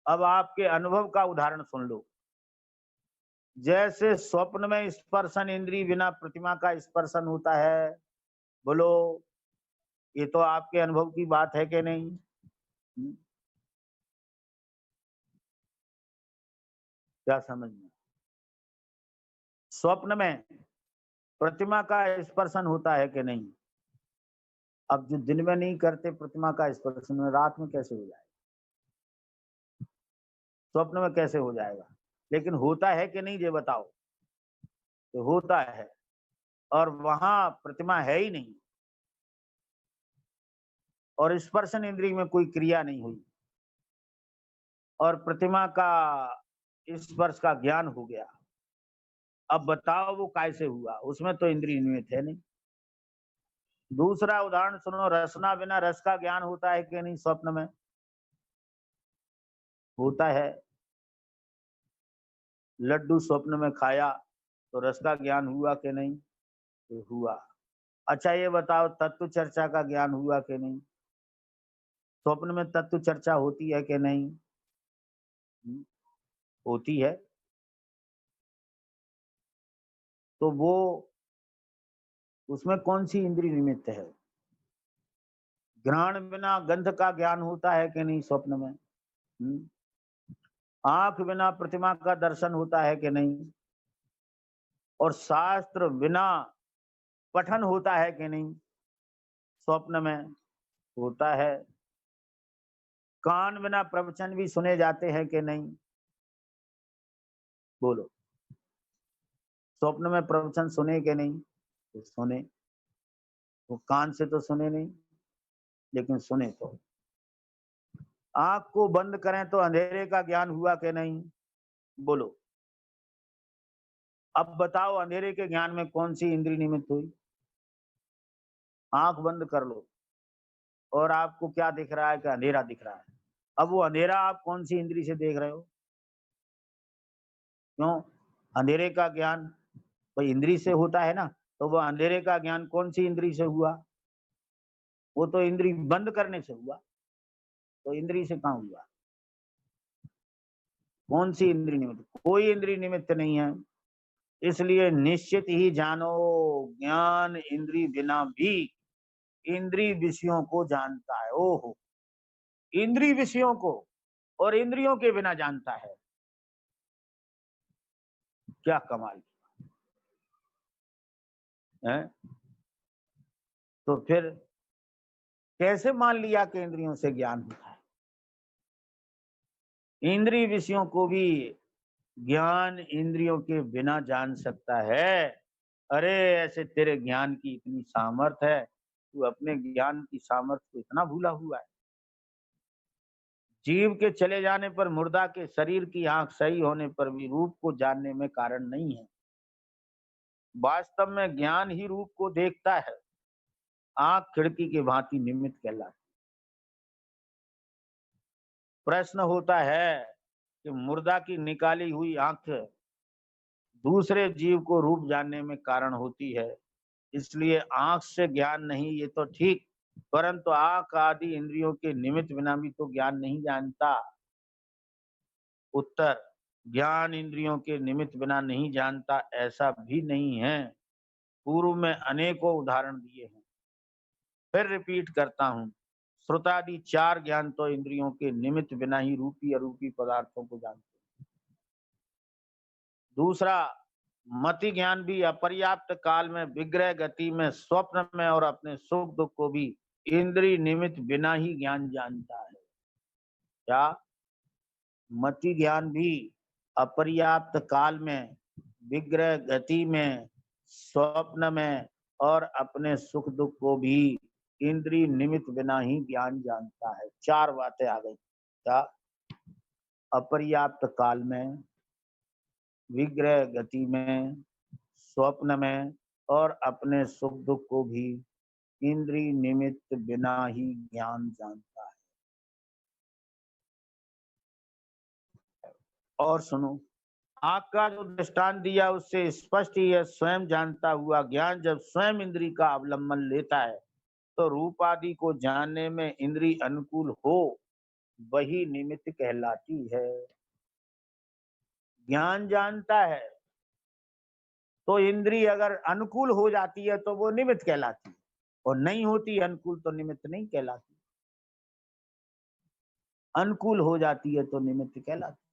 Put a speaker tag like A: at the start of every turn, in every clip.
A: अब आपके अनुभव का उदाहरण सुन लो। जैसे स्वप्न में स्पर्शन इंद्रिय बिना प्रतिमा का स्पर्शन होता है, बोलो, ये तो आपके अनुभव की बात है कि नहीं? क्या समझ में? स्वप्न में प्रतिमा का स्पर्शन होता है कि नहीं? अब जो दिन में नहीं करते प्रतिमा का स्पर्शन, रात में कैसे हो जाएगा? स्वप्न में कैसे हो जाएगा? लेकिन होता है कि नहीं ये बताओ। तो होता है, और वहां प्रतिमा है ही नहीं, और स्पर्शन इंद्रिय में कोई क्रिया नहीं हुई, और प्रतिमा का स्पर्श का ज्ञान हो गया। अब बताओ वो कैसे हुआ? उसमें तो इंद्रिय निमित्त है नहीं। दूसरा उदाहरण सुनो, रसना बिना रस का ज्ञान होता है कि नहीं स्वप्न में? होता है। लड्डू स्वप्न में खाया तो रस का ज्ञान हुआ कि नहीं? तो हुआ। अच्छा ये बताओ, तत्व चर्चा का ज्ञान हुआ कि नहीं? स्वप्न में तत्व चर्चा होती है कि नहीं? हम्म, होती है। तो वो उसमें कौन सी इंद्रिय निमित्त है? घ्राण बिना गंध का ज्ञान होता है कि नहीं स्वप्न में? आंख बिना प्रतिमा का दर्शन होता है कि नहीं? और शास्त्र बिना पठन होता है कि नहीं स्वप्न में? होता है। कान बिना प्रवचन भी सुने जाते हैं कि नहीं? बोलो, स्वप्न में प्रवचन सुने कि नहीं? तो सुने। वो कान से तो सुने नहीं, लेकिन सुने तो। आंख को बंद करें तो अंधेरे का ज्ञान हुआ कि नहीं? बोलो, अब बताओ अंधेरे के ज्ञान में कौन सी इंद्रिय निमित्त हुई? आंख बंद कर लो और आपको क्या दिख रहा है? कि अंधेरा दिख रहा है। अब वो अंधेरा आप कौन सी इंद्रिय से देख रहे हो? क्यों? अंधेरे का ज्ञान भाई इंद्रिय से होता है ना, तो वो अंधेरे का ज्ञान कौन सी इंद्रिय से हुआ? वो तो इंद्रिय बंद करने से हुआ, तो इंद्रिय से कहाँ हुआ? कौन सी इंद्रिय निमित्त? कोई इंद्रिय निमित्त नहीं है। इसलिए निश्चित ही जानो, ज्ञान इंद्रिय बिना भी इंद्रिय विषयों को जानता है। ओहो, इंद्रिय विषयों को और इंद्रियों के बिना जानता है। क्या कमाल है? तो फिर कैसे मान लिया कि इंद्रियों से ज्ञान होता है? इंद्रिय विषयों को भी ज्ञान इंद्रियों के बिना जान सकता है। अरे ऐसे तेरे ज्ञान की इतनी सामर्थ है, तू अपने ज्ञान की सामर्थ को इतना भूला हुआ है। जीव के चले जाने पर मुर्दा के शरीर की आंख सही होने पर भी रूप को जानने में कारण नहीं है। वास्तव में ज्ञान ही रूप को देखता है। आंख खिड़की के भांति निमित्त कहलाती। प्रश्न होता है कि मुर्दा की निकाली हुई आंख दूसरे जीव को रूप जानने में कारण होती है, इसलिए आंख से ज्ञान नहीं, ये तो ठीक, परंतु आंख आदि इंद्रियों के निमित्त बिना भी तो ज्ञान नहीं जानता। उत्तर, ज्ञान इंद्रियों के निमित्त बिना नहीं जानता ऐसा भी नहीं है। पूर्व में अनेकों उदाहरण दिए हैं। फिर रिपीट करता हूं, श्रुतादि चार ज्ञान तो इंद्रियों के निमित्त बिना ही रूपी अरूपी पदार्थों को जानते हैं। दूसरा, मति ज्ञान भी अपर्याप्त काल में, विग्रह गति में, स्वप्न में और अपने सुख दुख को भी इंद्रिय निमित्त बिना ही ज्ञान जानता है। क्या? मति ज्ञान भी अपर्याप्त काल में, विग्रह गति में, स्वप्न में और अपने सुख दुख को भी इंद्रिय निमित्त बिना ही ज्ञान जानता है। चार बातें आ गई। क्या? अपर्याप्त काल में, विग्रह गति में, स्वप्न में और अपने सुख दुख को भी इंद्रिय निमित्त बिना ही ज्ञान जानता है। और सुनो, आंख का जो दृष्टांत दिया उससे स्पष्ट ही है, स्वयं जानता हुआ ज्ञान जब स्वयं इंद्रिय का अवलंबन लेता है तो रूप आदि को जानने में इंद्रिय अनुकूल हो वही निमित्त कहलाती है। ज्ञान जानता है तो इंद्री अगर अनुकूल हो जाती है तो वो निमित्त कहलाती है, और नहीं होती अनुकूल तो निमित्त नहीं कहलाती। अनुकूल हो जाती है तो निमित्त कहलाती।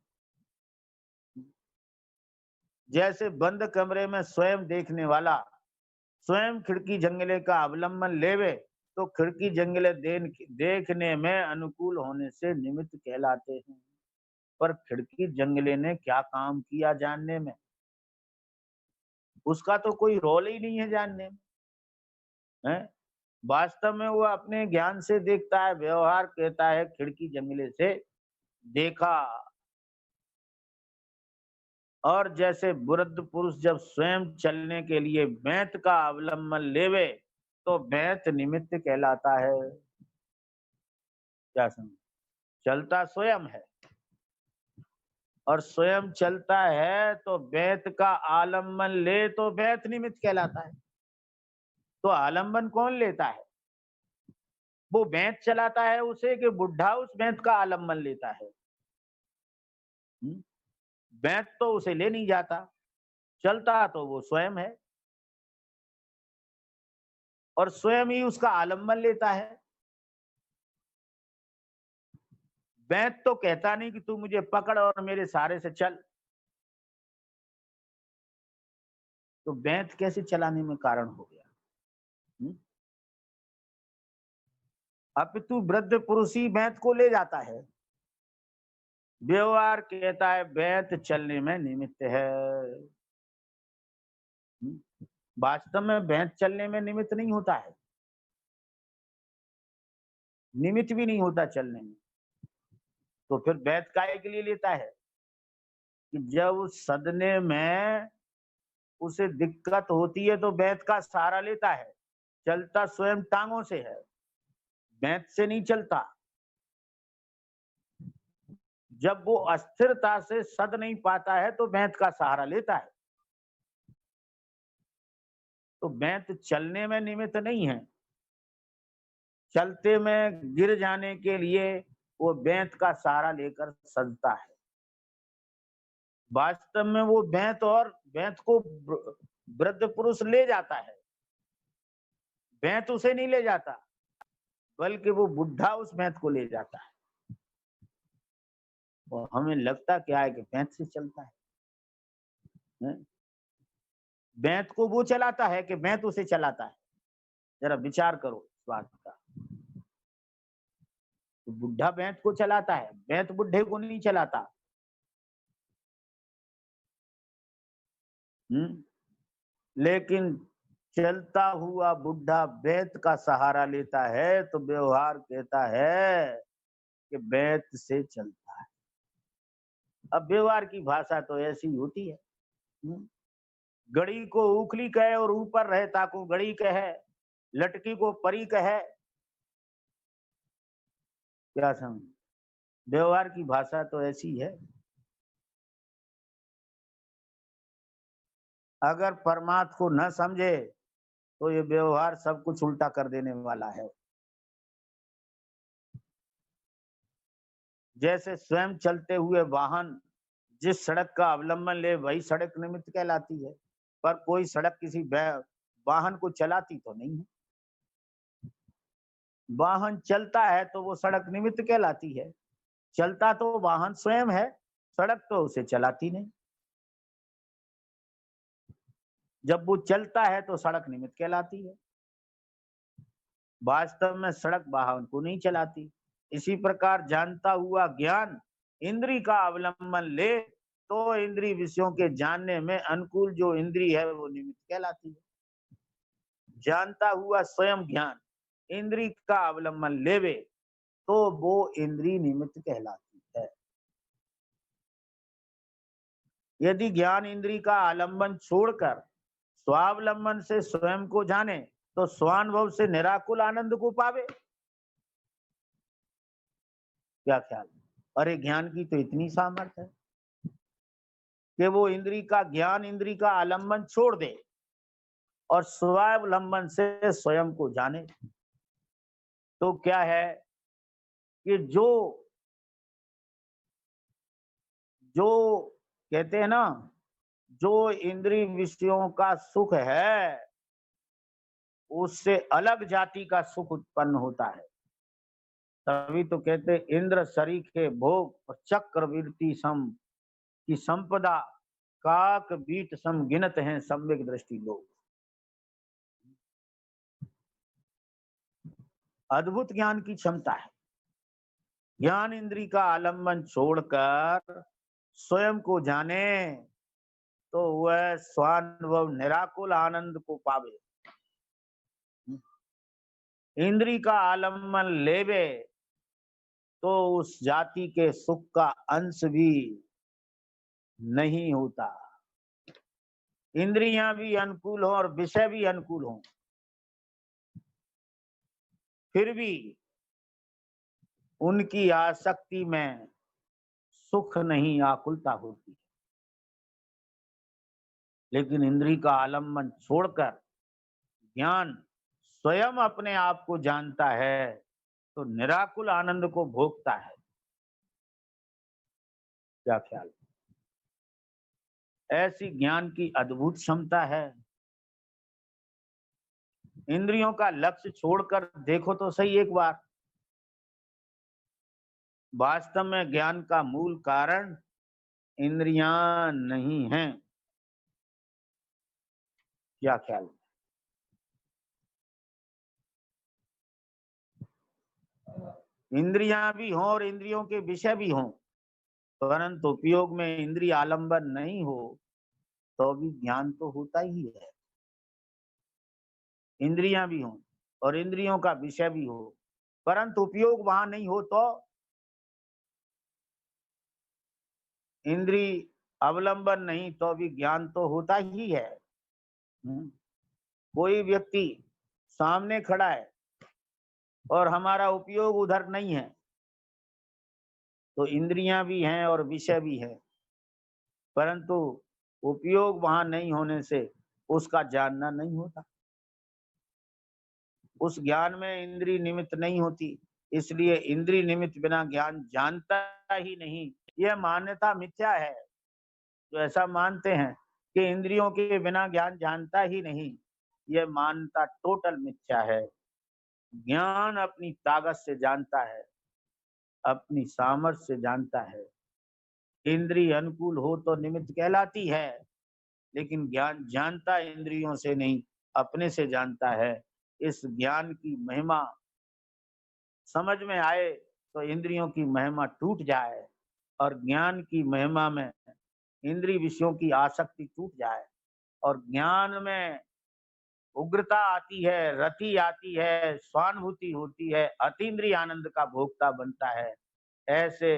A: जैसे बंद कमरे में स्वयं देखने वाला स्वयं खिड़की जंगले का अवलंबन लेवे तो खिड़की जंगले देखने में अनुकूल होने से निमित्त कहलाते हैं। पर खिड़की जंगले ने क्या काम किया जानने में? उसका तो कोई रोल ही नहीं है जानने में, है? वास्तव में वो अपने ज्ञान से देखता है, व्यवहार कहता है खिड़की जंगले से देखा। और जैसे वृद्ध पुरुष जब स्वयं चलने के लिए बैत का अवलंबन लेवे तो बैत निमित्त कहलाता है। क्या समझ? चलता स्वयं है और स्वयं चलता है तो बैत का आलम्बन ले तो बैत निमित्त कहलाता है। तो आलम्बन कौन लेता है? वो बैत चलाता है उसे कि बुढ़ा उस बैत का आलम्बन लेता है? बैत तो उसे ले नहीं जाता, चलता तो वो स्वयं है और स्वयं ही उसका आलम्बन लेता है। बैत तो कहता नहीं कि तू मुझे पकड़ और मेरे सहारे से चल। तो बैत कैसे चलाने में कारण हो गया? अपितु वृद्ध पुरुष ही बैत को ले जाता है। व्यवहार कहता है बैत चलने में निमित्त है। वास्तव में बैत चलने में निमित्त नहीं होता है, निमित्त भी नहीं होता चलने में। तो फिर बैत काहे के लिए लेता है? कि जब सदने में उसे दिक्कत होती है तो बैत का सहारा लेता है। चलता स्वयं टांगों से है, बैत से नहीं चलता। जब वो अस्थिरता से सद नहीं पाता है तो बैत का सहारा लेता है। तो बैत चलने में निमित्त नहीं है, चलते में गिर जाने के लिए वो बैत का सहारा लेकर सजता है। वास्तव में वो बैत को वृद्ध पुरुष ले जाता है, बैत उसे नहीं ले जाता, बल्कि वो बुढ़ा उस बैत को ले जाता है। और हमें लगता क्या है कि बैत से चलता है? बैत को वो चलाता है कि बैत उसे चलाता है? जरा विचार करो इस बात का। तो बुढ़ा बैत को चलाता है, बैत बुढ़े को नहीं चलाता। लेकिन चलता हुआ बुढ़ा बैत का सहारा लेता है तो व्यवहार कहता है कि बैत से चलता है। अब व्यवहार की भाषा तो ऐसी होती है। गड़ी को उखली कहे और ऊपर रहे ताको गड़ी कहे, लटकी को परी कहे। क्या समझ? व्यवहार की भाषा तो ऐसी है। अगर परमात्मा को न समझे तो ये व्यवहार सब कुछ उल्टा कर देने वाला है। जैसे स्वयं चलते हुए वाहन जिस सड़क का अवलंबन ले वही सड़क निमित्त कहलाती है, पर कोई सड़क किसी वाहन को चलाती तो नहीं है। वाहन चलता है तो वो सड़क निमित्त कहलाती है। चलता तो वाहन स्वयं है, सड़क तो उसे चलाती नहीं। जब वो चलता है तो सड़क निमित्त कहलाती है। वास्तव में सड़क वाहन को नहीं चलाती। इसी प्रकार जानता हुआ ज्ञान इंद्री का अवलंबन ले तो इंद्री विषयों के जानने में अनुकूल जो इंद्री है वो निमित्त कहलाती है। जानता हुआ स्वयं ज्ञान इंद्री का अवलंबन लेवे तो वो इंद्री निमित्त कहलाती है। यदि ज्ञान इंद्री का आलंबन छोड़कर स्वावलंबन से स्वयं को जाने तो स्वानुभव से निराकुल आनंद को पावे। क्या ख्याल? अरे ज्ञान की तो इतनी सामर्थ्य है कि वो इंद्री का ज्ञान इंद्री का आलंबन छोड़ दे और स्वावलंबन से स्वयं को जाने। तो क्या है कि जो जो कहते हैं ना, जो इंद्रिय विषयों का सुख है, उससे अलग जाति का सुख उत्पन्न होता है। तभी तो कहते इंद्र सरीखे भोग और चक्रवर्ती सम की संपदा, काक बीट सम गिनत हैं सम्यक दृष्टि लोग। अद्भुत ज्ञान की क्षमता है। ज्ञान इंद्री का आलम्बन छोड़कर स्वयं को जाने तो वह स्वानुभव निराकुल आनंद को पावे। इंद्री का आलम्बन लेवे तो उस जाति के सुख का अंश भी नहीं होता। इंद्रियां भी अनुकूल हो और विषय भी अनुकूल हो, फिर भी उनकी आसक्ति में सुख नहीं, आकुलता होती। लेकिन इंद्री का आलम्बन छोड़कर ज्ञान स्वयं अपने आप को जानता है तो निराकुल आनंद को भोगता है। क्या ख्याल? ऐसी ज्ञान की अद्भुत क्षमता है। इंद्रियों का लक्ष्य छोड़कर देखो तो सही एक बार। वास्तव में ज्ञान का मूल कारण इंद्रियां नहीं हैं। क्या ख्याल? इंद्रियां भी हों और इंद्रियों के विषय भी हों, परंतु उपयोग में इंद्रिय आलंबन नहीं हो तो भी ज्ञान तो होता ही है। इंद्रियां भी हों और इंद्रियों का विषय भी हो, परंतु उपयोग वहां नहीं हो तो इंद्रिय अवलंबन नहीं तो भी ज्ञान तो होता ही है। कोई व्यक्ति सामने खड़ा है और हमारा उपयोग उधर नहीं है तो इंद्रियां भी हैं और विषय भी है, परंतु उपयोग वहां नहीं होने से उसका जानना नहीं होता। उस ज्ञान में इंद्रिय निमित्त नहीं होती, इसलिए इंद्रिय निमित्त बिना ज्ञान जानता ही नहीं। यह मान्यता मिथ्या है। जो ऐसा मानते हैं कि इंद्रियों के बिना ज्ञान जानता ही नहीं, यह मान्यता टोटल मिथ्या है। ज्ञान अपनी ताकत से जानता है, अपनी सामर्थ्य से जानता है। इंद्रिय अनुकूल हो तो निमित्त कहलाती है, लेकिन ज्ञान जानता इंद्रियों से नहीं, अपने से जानता है। इस ज्ञान की महिमा समझ में आए तो इंद्रियों की महिमा टूट जाए और ज्ञान की महिमा में इंद्रिय विषयों की आसक्ति टूट जाए और ज्ञान में उग्रता आती है, रति आती है, स्वानुभूति होती है, अतीन्द्रिय आनंद का भोक्ता बनता है। ऐसे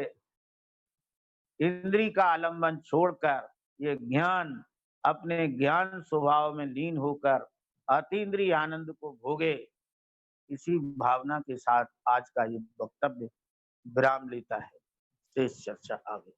A: इंद्रिय का आलंबन छोड़कर ये ज्ञान अपने ज्ञान स्वभाव में लीन होकर अतीन्द्रिय आनंद को भोगे। इसी भावना के साथ आज का ये वक्तव्य विराम लेता है। शेष चर्चा आगे।